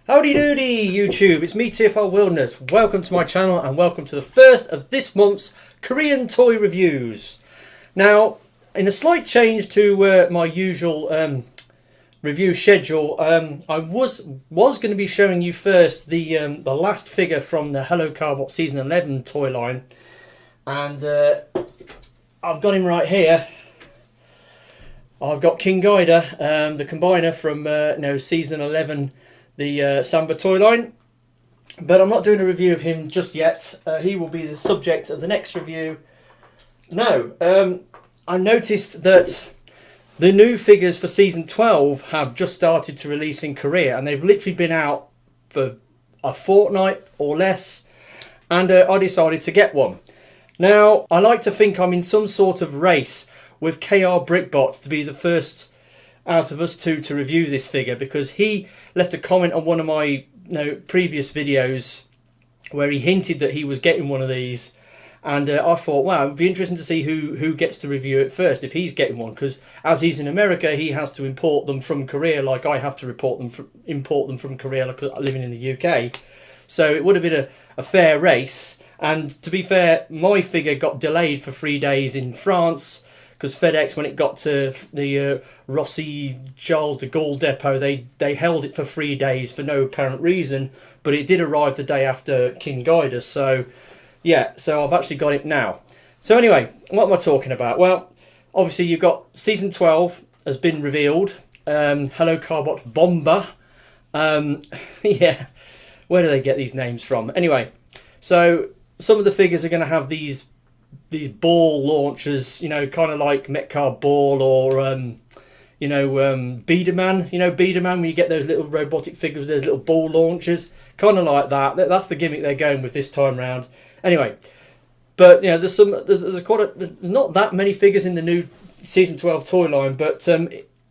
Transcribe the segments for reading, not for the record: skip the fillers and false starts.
Howdy doody YouTube, it's me TFL Wilderness. Welcome to my channel and welcome to the first of this month's Korean toy reviews. Now, in a slight change to my usual review schedule, I was going to be showing you first the last figure from the Hello Carbot Season 11 toy line, and I've got him right here. I've got King Ghidorah, the combiner from Season 11, the Samba toy line, but I'm not doing a review of him just yet. He will be the subject of the next review. No, I noticed that the new figures for Season 12 have just started to release in Korea, and they've literally been out for a fortnight or less, and I decided to get one. Now, I like to think I'm in some sort of race with KR Brickbot to be the first out of us two to review this figure, because he left a comment on one of my previous videos where he hinted that he was getting one of these, and I thought, wow, it'd be interesting to see who gets to review it first if he's getting one, because as he's in America, he has to import them from Korea like I have to import them from Korea like living in the UK. So it would have been a fair race. And to be fair, my figure got delayed for 3 days in France, because FedEx, when it got to the Rossi Charles de Gaulle depot, they held it for 3 days for no apparent reason, but it did arrive the day after King Ghidorah. So yeah, so I've actually got it now. So anyway, what am I talking about? Well, obviously you've got Season 12 has been revealed. Hello Carbot Bomba. Yeah, where do they get these names from? Anyway, so some of the figures are going to have these ball launchers, kind of like Metcard Ball or Biederman. Biederman, when you get those little robotic figures, those little ball launchers, kind of like that. That's the gimmick they're going with this time round. Anyway, but there's not that many figures in the new Season 12 toy line, but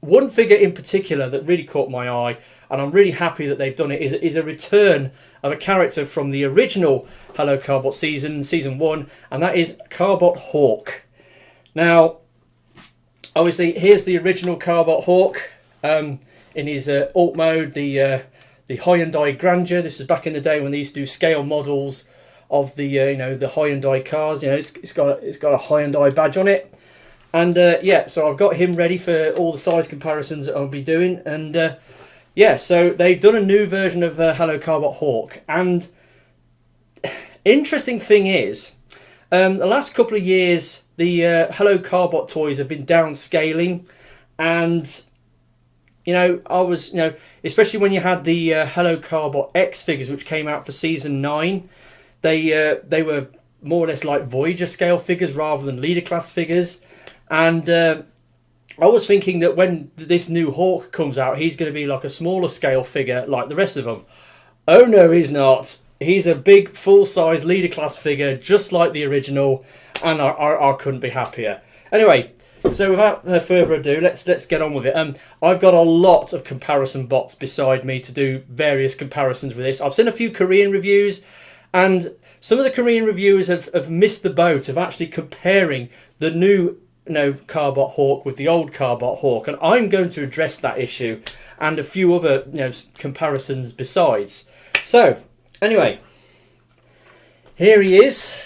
one figure in particular that really caught my eye, and I'm really happy that they've done it, is a return of a character from the original Hello Carbot Season 1, and that is Carbot Hawk. Now, obviously, here's the original Carbot Hawk in his alt mode, the Hyundai Grandeur. This is back in the day when they used to do scale models of the the Hyundai cars. It's got a Hyundai badge on it, and yeah, so I've got him ready for all the size comparisons that I'll be doing, and yeah, so they've done a new version of Hello Carbot Hawk, and interesting thing is, the last couple of years the Hello Carbot toys have been downscaling, and I was especially when you had the Hello Carbot X figures which came out for Season 9, they were more or less like Voyager scale figures rather than leader class figures, and I was thinking that when this new Hawk comes out, he's going to be like a smaller scale figure like the rest of them. Oh no, he's not. He's a big full-size leader class figure just like the original, and I couldn't be happier. Anyway, so without further ado, let's get on with it. I've got a lot of comparison bots beside me to do various comparisons with this. I've seen a few Korean reviews, and some of the Korean reviewers have missed the boat of actually comparing the new Carbot Hawk with the old Carbot Hawk, and I'm going to address that issue and a few other comparisons besides. So anyway, here he is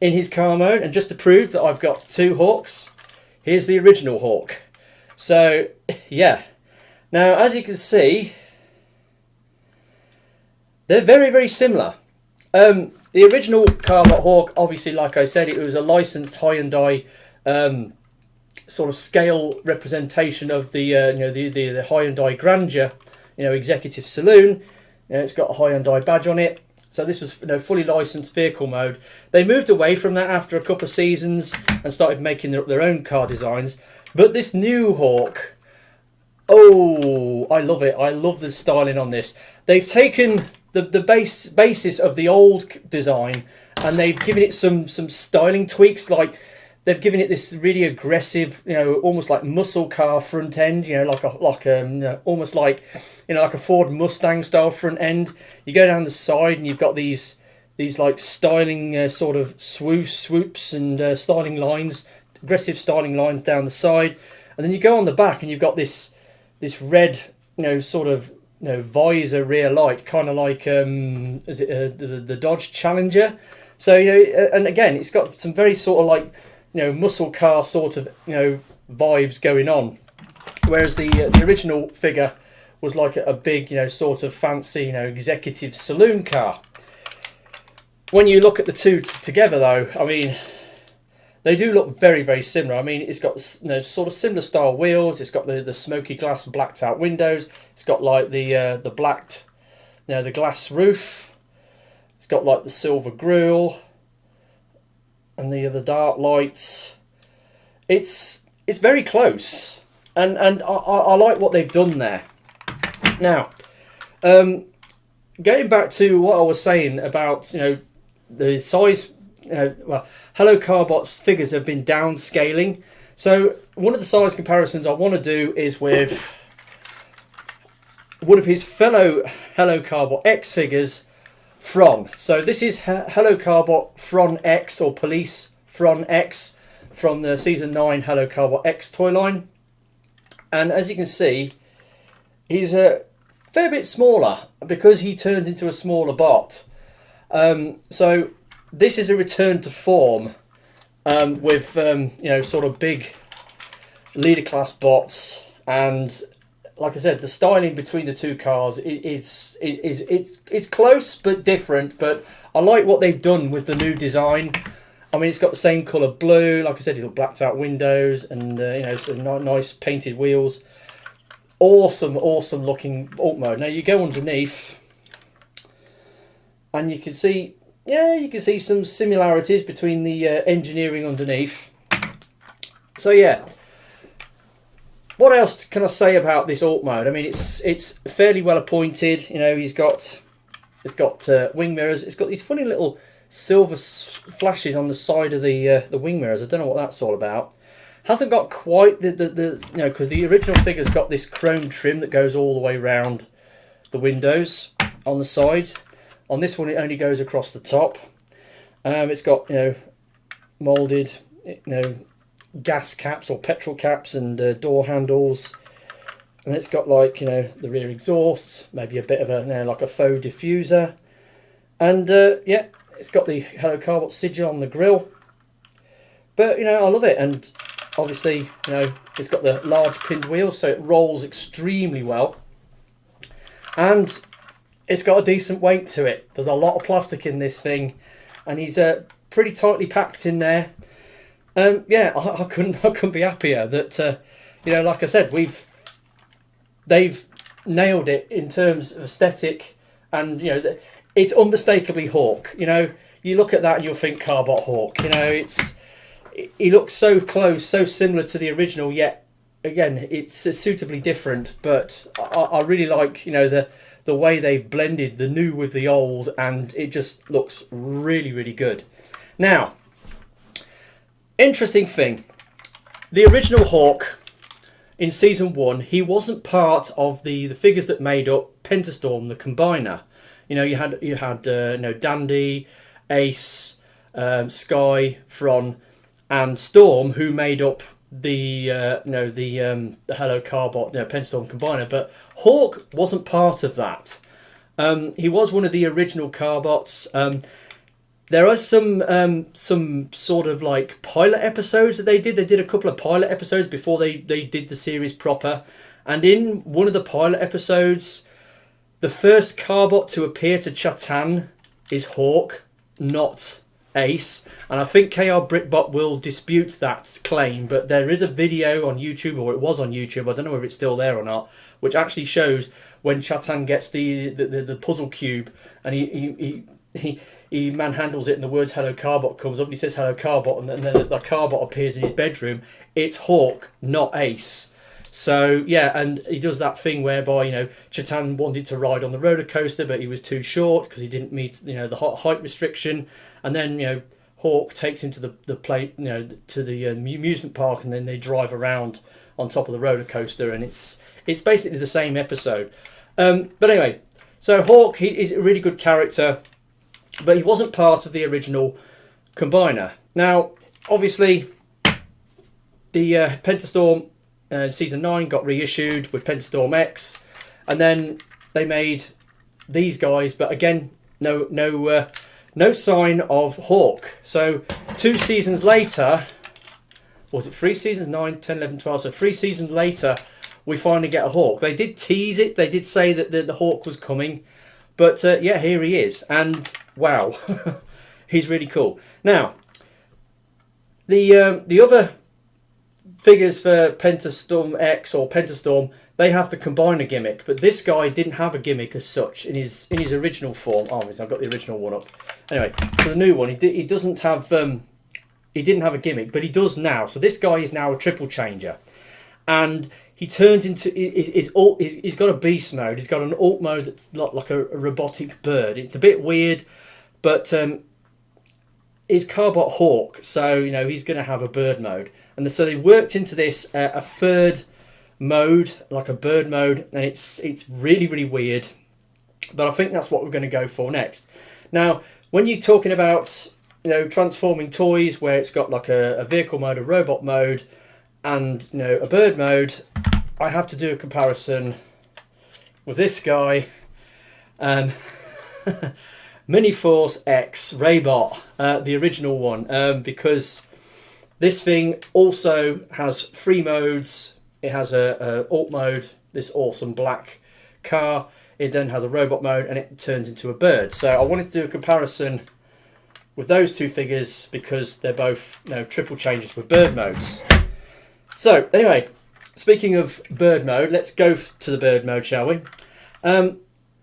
in his car mode, and just to prove that I've got two Hawks, here's the original Hawk. So yeah, now as you can see, they're very, very similar. The original Carbot Hawk, obviously, like I said, it was a licensed Hyundai sort of scale representation of the the Hyundai Grandeur, executive saloon. It's got a Hyundai badge on it. So this was fully licensed vehicle mode. They moved away from that after a couple of seasons and started making their own car designs. But this new Hawk, oh, I love it. I love the styling on this. They've taken the basis of the old design, and they've given it some styling tweaks. Like, they've given it this really aggressive, almost like muscle car front end, almost like like a Ford Mustang style front end. You go down the side and you've got these like styling sort of swoops and styling lines, aggressive styling lines down the side, and then you go on the back and you've got this red, sort of visor rear light, kind of like is it the Dodge Challenger. So and again, it's got some very sort of like muscle car sort of vibes going on, whereas the original figure was like a big sort of fancy executive saloon car. When you look at the two together, though, I mean, they do look very, very similar. I mean, it's got sort of similar style wheels. It's got the smoky glass, blacked out windows. It's got like the blacked, the glass roof. It's got like the silver grille and the other dark lights. It's very close, and I like what they've done there. Now, going back to what I was saying about the size, well, Hello Carbot's figures have been downscaling. So one of the size comparisons I want to do is with one of his fellow Hello Carbot X figures, Fron. So this is Hello Carbot Fron X, or Police Fron X, from the Season 9 Hello Carbot X toy line. And as you can see, he's a fair bit smaller because he turns into a smaller bot. So this is a return to form with sort of big leader class bots, and like I said, the styling between the two cars it's close but different. But I like what they've done with the new design. I mean, it's got the same colour blue, like I said, it's got blacked out windows and some nice painted wheels. Awesome looking alt mode. Now you go underneath, and you can see some similarities between the engineering underneath. So yeah, what else can I say about this alt mode? I mean, it's fairly well appointed. It's got wing mirrors. It's got these funny little silver flashes on the side of the wing mirrors. I don't know what that's all about. Hasn't got quite the because the original figure's got this chrome trim that goes all the way around the windows on the sides. On this one, it only goes across the top. It's got moulded gas caps or petrol caps and door handles, and it's got like the rear exhausts, maybe a bit of a like a faux diffuser, and yeah, it's got the Hello Carbot sigil on the grille. But I love it, and obviously it's got the large pinned wheels, so it rolls extremely well, and it's got a decent weight to it. There's a lot of plastic in this thing, and he's pretty tightly packed in there. Yeah, I couldn't be happier that like I said, they've nailed it in terms of aesthetic, and it's unmistakably Hawk. You look at that and you'll think Carbot Hawk. He looks so close, so similar to the original, yet again it's suitably different. But I really like the way they've blended the new with the old, and it just looks really, really good. Now, interesting thing, the original Hawk in Season 1, he wasn't part of the figures that made up Pentastorm, the Combiner. You had Dandy, Ace, Sky, Fron, and Storm, who made up the Hello Carbot Pentastorm Combiner, but Hawk wasn't part of that. He was one of the original Carbots. There are some sort of like pilot episodes that they did. They did a couple of pilot episodes before they did the series proper, and in one of the pilot episodes, the first Carbot to appear to Chatan is Hawk, not Ace. And I think KR Britbot will dispute that claim, but there is a video on YouTube, or it was on YouTube, I don't know if it's still there or not, which actually shows when Chatan gets the puzzle cube, and he manhandles it, and the words Hello Carbot comes up, and he says Hello Carbot, and then the Carbot appears in his bedroom. It's Hawk, not Ace. So yeah, and he does that thing whereby Chatan wanted to ride on the roller coaster, but he was too short because he didn't meet the height restriction, and then Hawk takes him to the play to the amusement park, and then they drive around on top of the roller coaster, and it's basically the same episode. But anyway, so Hawk, he is a really good character, but he wasn't part of the original Combiner. Now, obviously, the Pentastorm Season 9 got reissued with Pentastorm X, and then they made these guys, but again, no sign of Hawk. So 2 seasons later, was it 3 seasons? 9, 10, 11, 12. So 3 seasons later, we finally get a Hawk. They did tease it. They did say that the Hawk was coming. But yeah, here he is. And wow, he's really cool. Now, the other figures for Pentastorm X or Pentastorm, they have the combiner gimmick. But this guy didn't have a gimmick as such in his original form. Oh, I've got the original one up. Anyway, so the new one, he doesn't have... he didn't have a gimmick, but he does now. So this guy is now a triple changer. And he turns into... He's got a beast mode. He's got an alt mode that's like a robotic bird. It's a bit weird, but it's Carbot Hawk. So, you know, he's going to have a bird mode. And so they worked into this a third mode, like a bird mode. And it's really, really weird. But I think that's what we're going to go for next. Now, when you're talking about... you know, transforming toys where it's got like a vehicle mode, a robot mode, and, you know, a bird mode, I have to do a comparison with this guy, Mini-Force X Raybot, the original one, because this thing also has 3 modes. It has a alt mode, this awesome black car. It then has a robot mode, and it turns into a bird. So I wanted to do a comparison with those 2 figures because they're both, you know, triple changes with bird modes. So anyway, speaking of bird mode, let's go to the bird mode, shall we?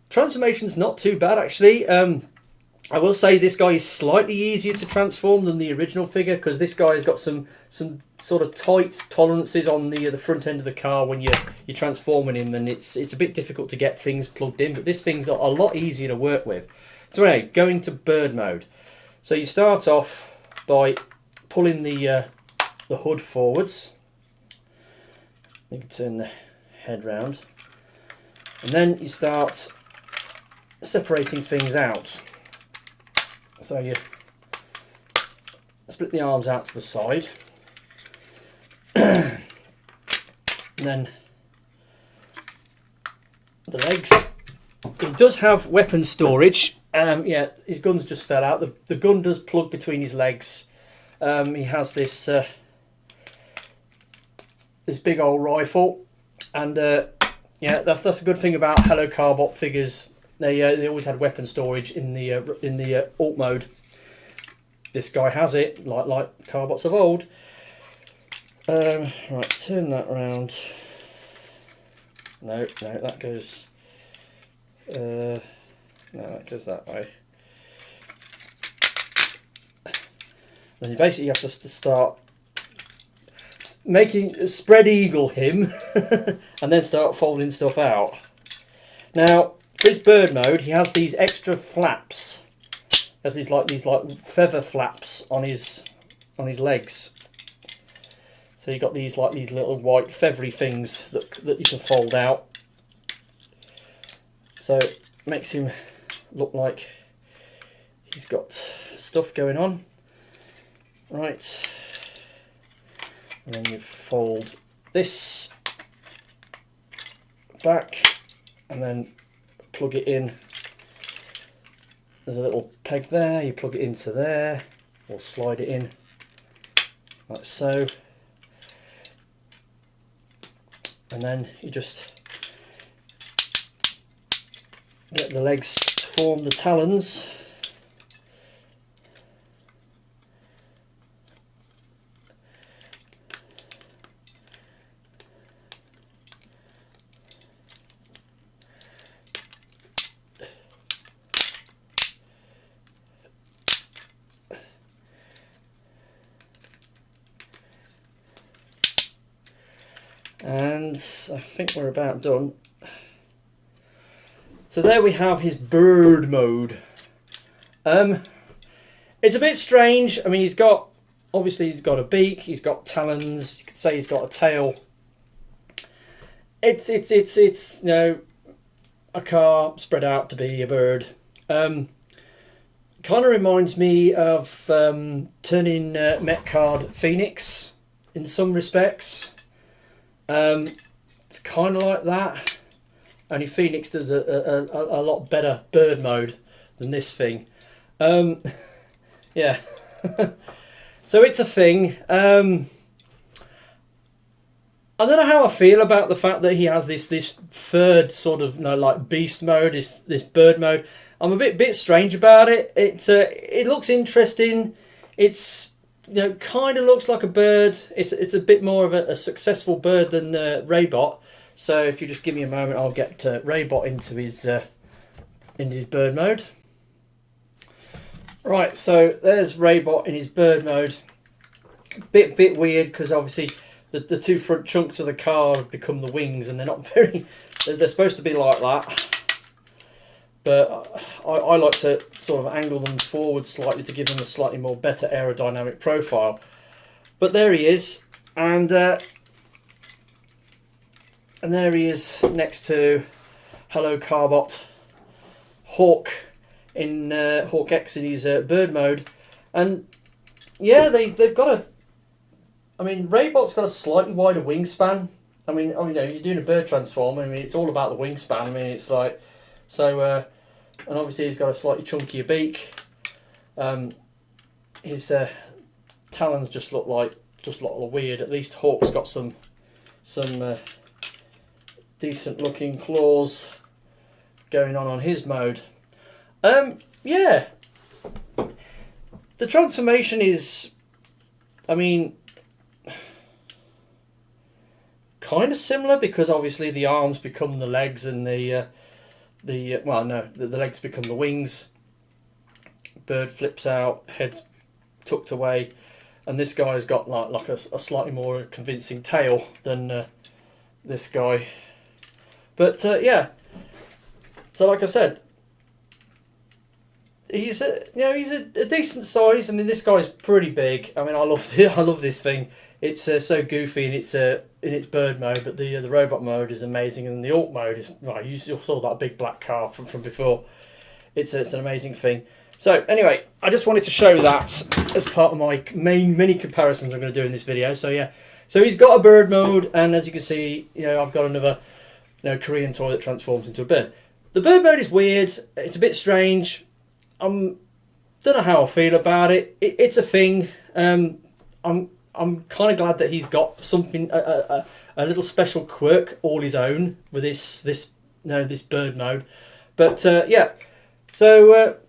Transformation's not too bad actually. I will say this guy is slightly easier to transform than the original figure because this guy has got some sort of tight tolerances on the front end of the car when you're transforming him, and it's a bit difficult to get things plugged in. But this thing's a lot easier to work with. So anyway, going to bird mode. So you start off by pulling the hood forwards. You can turn the head round, and then you start separating things out. So you split the arms out to the side, and then the legs. It does have weapon storage. Yeah, his guns just fell out. The gun does plug between his legs. He has this big old rifle, and yeah, that's a good thing about Hello Carbot figures. They always had weapon storage in the alt mode. This guy has it, like Carbots of old. Right, turn that round. No, that goes. No, that goes that way. Then you basically have to start spread eagle him, and then start folding stuff out. Now, for his bird mode, he has these extra flaps. Has these like feather flaps on his legs. So you got these little white feathery things that you can fold out. So it makes him look like he's got stuff going on. Right. And then you fold this back and then plug it in. There's a little peg there, you plug it into there, or slide it in like so. And then you just get the legs to form the talons. And I think we're about done. So there we have his bird mode. It's a bit strange. I mean, obviously he's got a beak, he's got talons, you could say he's got a tail. It's you know, a car spread out to be a bird. Kind of reminds me of turning Metcard Phoenix in some respects. It's kind of like that. Only Phoenix does a lot better bird mode than this thing. Yeah. So it's a thing. I don't know how I feel about the fact that he has this third sort of, you know, like beast mode, this bird mode. I'm a bit strange about it. It looks interesting. It's, you know, kind of looks like a bird. It's a bit more of a successful bird than Raybot. So if you just give me a moment, I'll get Raybot into his bird mode. Right, so there's Raybot in his bird mode. Bit weird because obviously the two front chunks of the car have become the wings, and they're not very. They're supposed to be like that, but I like to sort of angle them forward slightly to give them a slightly more better aerodynamic profile. But there he is, and there he is next to Hello Carbot Hawk in Hawk X in his bird mode, and yeah, they've got a. I mean, Raybot's got a slightly wider wingspan. I mean, you know, you're doing a bird transform. I mean, it's all about the wingspan. I mean, it's like so, and obviously he's got a slightly chunkier beak. His talons just look like weird. At least Hawk's got some decent looking claws going on his mode. Yeah, the transformation is, I mean, kind of similar, because obviously the arms become the legs and the legs become the wings. Bird flips out, head's tucked away, and this guy's got like a slightly more convincing tail than this guy. But yeah, so like I said, he's a decent size. I mean, this guy's pretty big. I mean, I love this thing. It's so goofy in its bird mode, but the robot mode is amazing, and the Hawk mode is right. You saw that big black car from before. It's an amazing thing. So anyway, I just wanted to show that as part of my mini comparisons I'm going to do in this video. So yeah, so he's got a bird mode, and as you can see, you know, I've got another, you know, Korean toy that transforms into a bird. The bird mode is weird. It's a bit strange. Don't know how I feel about it. It's a thing. I'm kind of glad that he's got something, a little special quirk all his own with this bird mode. But yeah, so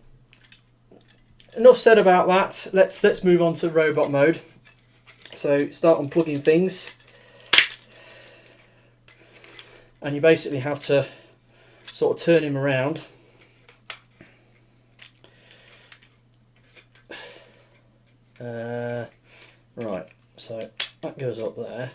enough said about that. Let's move on to robot mode. So start unplugging things, and you basically have to sort of turn him around. Right, so that goes up there.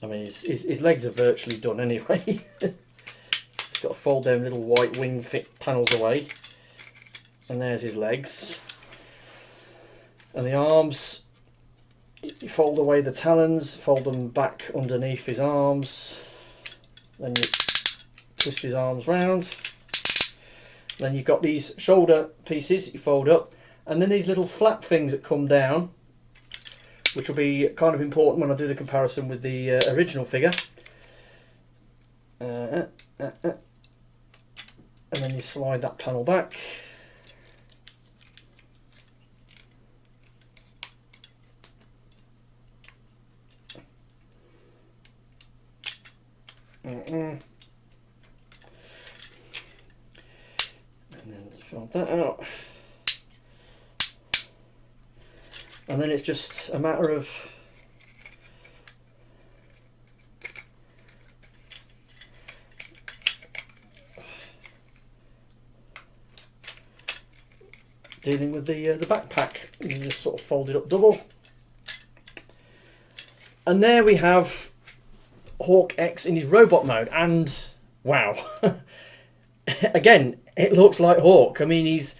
I mean, his legs are virtually done anyway. He's got to fold them little white wing panels away, and there's his legs. And the arms, you fold away the talons, fold them back underneath his arms, then you twist his arms round. Then you've got these shoulder pieces that you fold up, and then these little flap things that come down, which will be kind of important when I do the comparison with the original figure. And then you slide that panel back. And then fold that out. And then it's just a matter of dealing with the backpack. You just sort of fold it up double. And there we have Hawk X in his robot mode, and wow. Again, it looks like Hawk. I mean, he's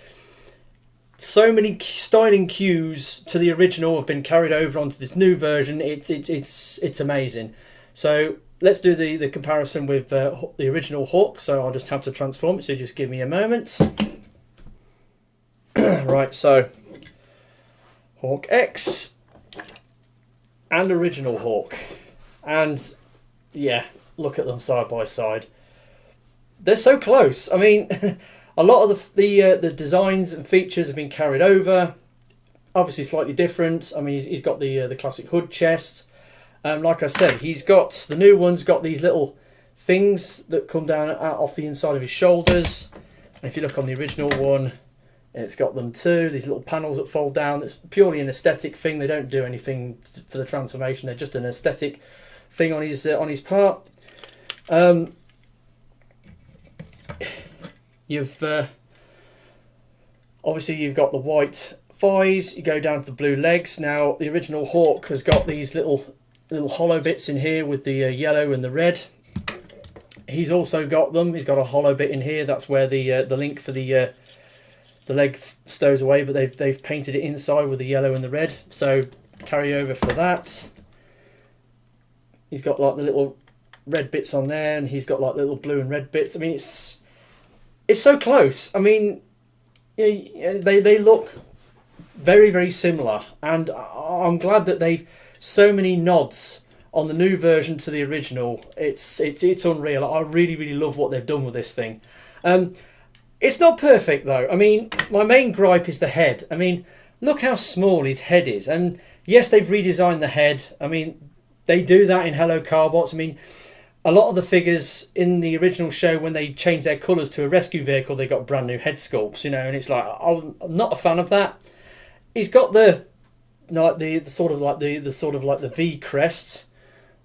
so many styling cues to the original have been carried over onto this new version. It's amazing. So let's do the comparison with the original Hawk. So I'll just have to transform it. So just give me a moment. Right, so Hawk X and original Hawk, and yeah, look at them side by side. They're so close. I mean, a lot of the designs and features have been carried over. Obviously, slightly different. I mean, he's got the classic hood chest. Like I said, he's got the new one's got these little things that come down off the inside of his shoulders. And if you look on the original one, it's got them too. These little panels that fold down. It's purely an aesthetic thing. They don't do anything for the transformation. They're just an aesthetic thing on his part. Obviously you've got the white thighs. You go down to the blue legs. Now the original Hawk has got these little hollow bits in here with the yellow and the red. He's also got them. He's got a hollow bit in here. That's where the link for the leg stows away, but they've painted it inside with the yellow and the red. So carry over for that. He's got like the little red bits on there, and he's got like little blue and red bits. I mean, it's so close. I mean, they look very, very similar, and I'm glad that they've so many nods on the new version to the original. It's unreal. I really, really love what they've done with this thing. It's not perfect though. I mean, my main gripe is the head. I mean, look how small his head is. And yes, they've redesigned the head. I mean, they do that in Hello Carbots. I mean, a lot of the figures in the original show, when they changed their colours to a rescue vehicle, they got brand new head sculpts, you know, and it's like, I'm not a fan of that. He's got the sort of like the V crest,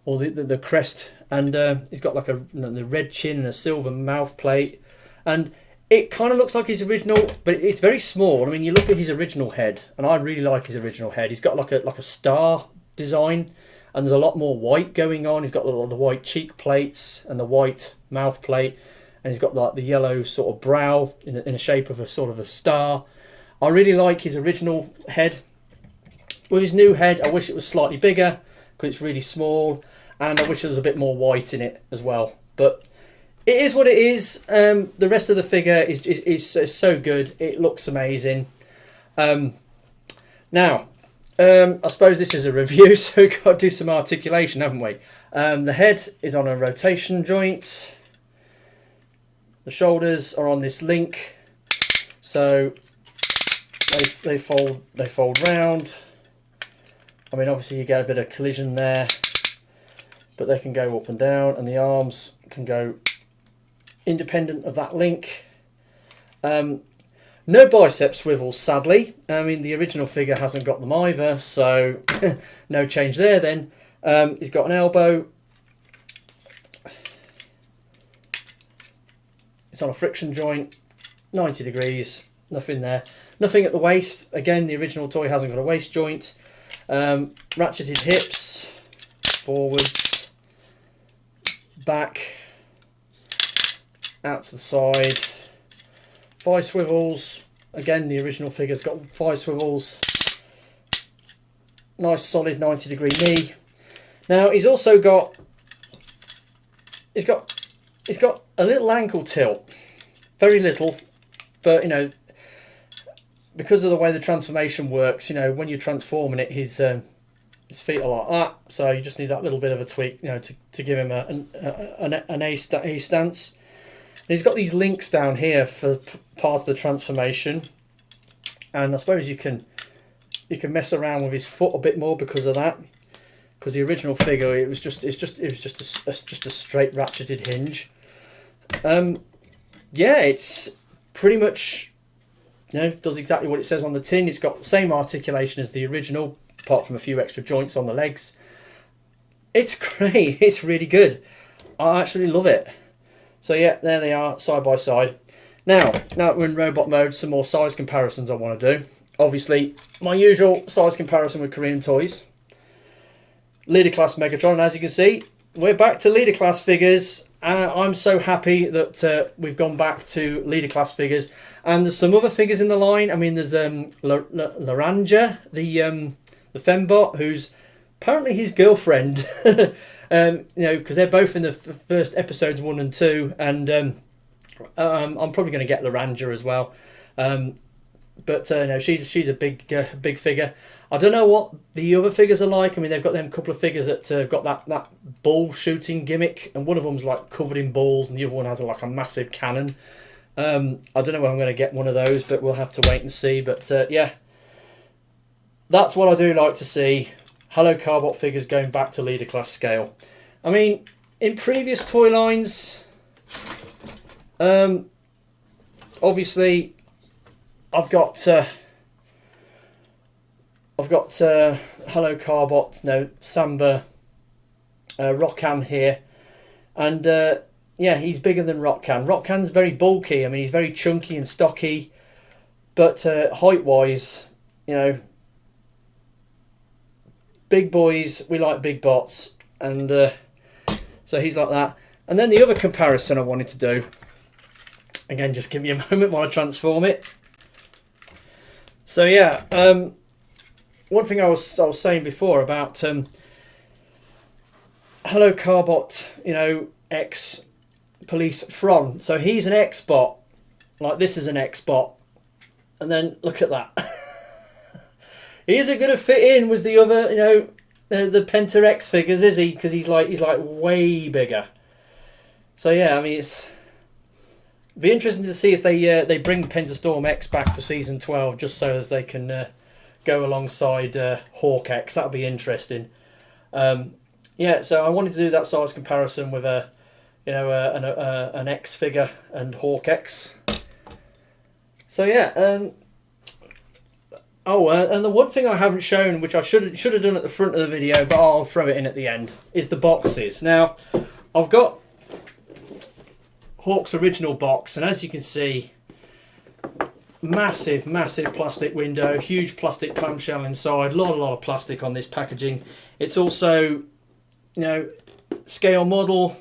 or the crest, and he's got like the red chin and a silver mouth plate, and it kind of looks like his original, but it's very small. I mean, you look at his original head, and I really like his original head. He's got like a star design, and there's a lot more white going on. He's got the white cheek plates and the white mouth plate, and he's got like the yellow sort of brow in a shape of a sort of a star. I really like his original head. With his new head, I wish it was slightly bigger because it's really small, and I wish there was a bit more white in it as well. But it is what it is. The rest of the figure is so good. It looks amazing. Now, I suppose this is a review, so we've got to do some articulation, haven't we? The head is on a rotation joint. The shoulders are on this link, so they fold round. I mean, obviously you get a bit of collision there, but they can go up and down, and the arms can go independent of that link. No bicep swivels, sadly. I mean, the original figure hasn't got them either, so no change there then. He's got an elbow. It's on a friction joint, 90 degrees, nothing there. Nothing at the waist. Again, the original toy hasn't got a waist joint. Ratcheted hips, forwards, back, out to the side. Thigh swivels. Again, the original figure's got thigh swivels. Nice solid 90 degree knee. Now he's also got he's got a little ankle tilt. Very little, but you know, because of the way the transformation works, you know, when you're transforming it, his feet are like that, so you just need that little bit of a tweak, you know, to give him an A stance. And he's got these links down here for part of the transformation, and I suppose you can mess around with his foot a bit more because of that. Because the original figure, it was just a straight ratcheted hinge. Yeah, it's pretty much, you know, does exactly what it says on the tin. It's got the same articulation as the original, apart from a few extra joints on the legs. It's great. It's really good. I actually love it. So yeah, there they are, side by side. Now that we're in robot mode, some more size comparisons I want to do. Obviously, my usual size comparison with Korean toys. Leader class Megatron, and as you can see, we're back to leader class figures. I'm so happy that we've gone back to leader class figures. And there's some other figures in the line. I mean, there's Laranja, the fembot, who's apparently his girlfriend. You know, because they're both in the first episodes 1 and 2, and I'm probably going to get Laranja as well. but no, she's a big figure. I don't know what the other figures are like. I mean, they've got them couple of figures that have got that ball shooting gimmick, and one of them's like covered in balls, and the other one has like a massive cannon. I don't know when I'm going to get one of those, but we'll have to wait and see. But yeah, that's what I do like to see. Hello Carbot figures going back to leader class scale. I mean, in previous toy lines, obviously, I've got Hello Carbot, Samba, Rockan here, and yeah, he's bigger than Rockan. Rockan's very bulky. I mean, he's very chunky and stocky, but height-wise, big boys, we like big bots, and so he's like that. And then the other comparison I wanted to do, again, just give me a moment while I transform it. So yeah, one thing I was saying before about Hello Carbot, ex police Fron. So he's an X-bot, like this is an X-bot, and then look at that. He isn't going to fit in with the other, the Penta X figures, is he? Because he's like way bigger. So yeah, I mean, it's be interesting to see if they bring Pentastorm X back for season 12, just so as they can go alongside Hawk X. That'll be interesting. Yeah, so I wanted to do that size comparison with an X figure and Hawk X. So yeah. And the one thing I haven't shown, which I should have done at the front of the video, but I'll throw it in at the end, is the boxes. Now, I've got Hawk's original box, and as you can see, massive plastic window, huge plastic clamshell inside, a lot of plastic on this packaging. It's also, scale model,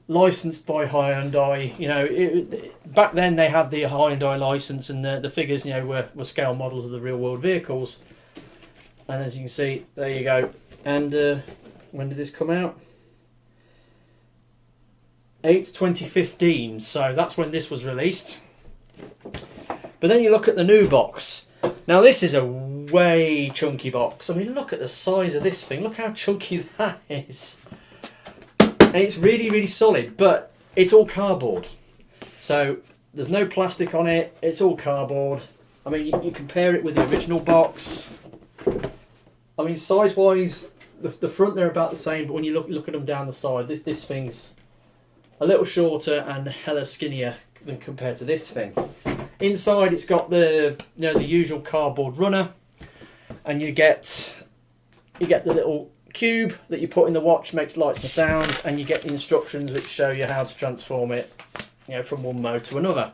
licensed by Hyundai. Back then they had the Hyundai license, and the figures, were scale models of the real world vehicles. And as you can see, there you go. And when did this come out? 8/2015. So that's when this was released. But then you look at the new box. Now this is a way chunky box. I mean, look at the size of this thing. Look how chunky that is. And it's really solid, but it's all cardboard. So there's no plastic on it. It's all cardboard. I mean, you compare it with the original box. I mean, size-wise, the front they're about the same, but when you look at them down the side, this thing's a little shorter and hella skinnier than compared to this thing. Inside, it's got the the usual cardboard runner, and you get the little cube that you put in the watch, makes lights and sounds, and you get the instructions which show you how to transform it, from one mode to another.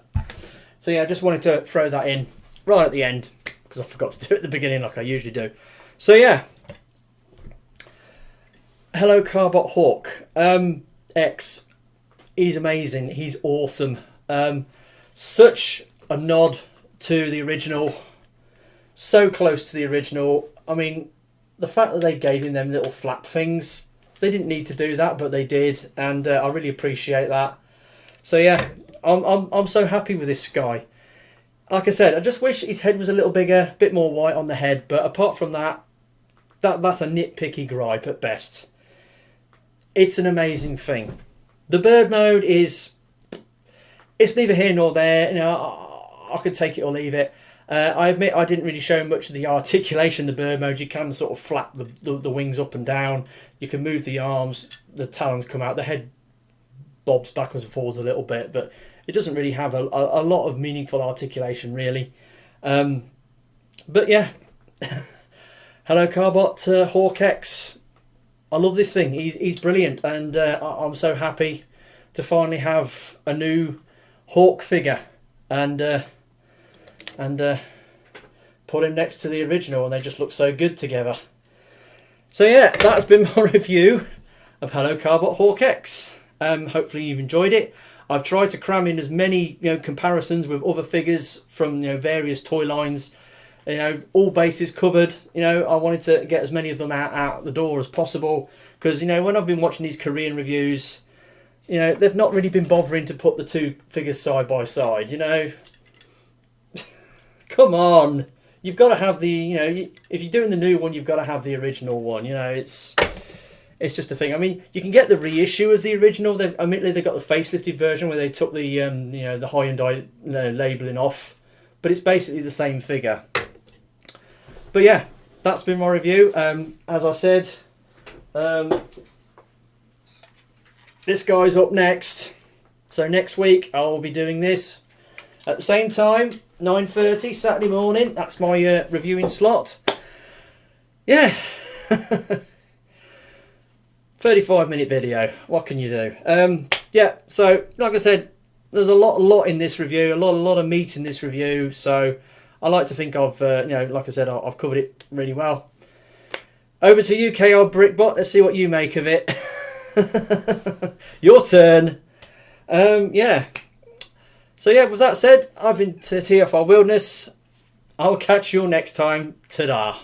So yeah, I just wanted to throw that in right at the end because I forgot to do it at the beginning like I usually do. So yeah, Hello Carbot Hawk X. He's amazing. He's awesome. Such a nod to the original. So close to the original. I mean, the fact that they gave him them little flap things, they didn't need to do that, but they did, and I really appreciate that. So yeah, I'm so happy with this guy. Like I said, I just wish his head was a little bigger, a bit more white on the head, but apart from that, that's a nitpicky gripe at best. It's an amazing thing. The bird mode it's neither here nor there. I could take it or leave it. I admit I didn't really show much of the articulation of the bird mode. You can sort of flap the wings up and down. You can move the arms, the talons come out, the head bobs backwards and forwards a little bit, but it doesn't really have a lot of meaningful articulation, really. But yeah, Hello Carbot Hawk X. I love this thing. He's brilliant, and I'm so happy to finally have a new Hawk figure and put him next to the original, and they just look so good together. So yeah, that's been my review of Hello Carbot Hawk X. Hopefully you've enjoyed it. I've tried to cram in as many comparisons with other figures from various toy lines. All bases covered. I wanted to get as many of them out the door as possible, because when I've been watching these Korean reviews, they've not really been bothering to put the two figures side by side. Come come on. You've got to have the, you know, if you're doing the new one, you've got to have the original one. You know, it's just a thing. I mean, you can get the reissue of the original. Admittedly, they've got the facelifted version where they took the, you know, the Hyundai labelling off, but it's basically the same figure. But yeah, that's been my review. As I said, this guy's up next. So next week I'll be doing this at the same time, 9:30 Saturday morning. That's my reviewing slot. Yeah. 35-minute video. What can you do? Yeah, so like I said, there's a lot in this review, a lot of meat in this review. So I like to think I've, you know, like I said, I've covered it really well. Over to you, KR Brickbot. Let's see what you make of it. Your turn. Yeah. So yeah, with that said, I've been to TFR Wilderness. I'll catch you all next time. Ta-da.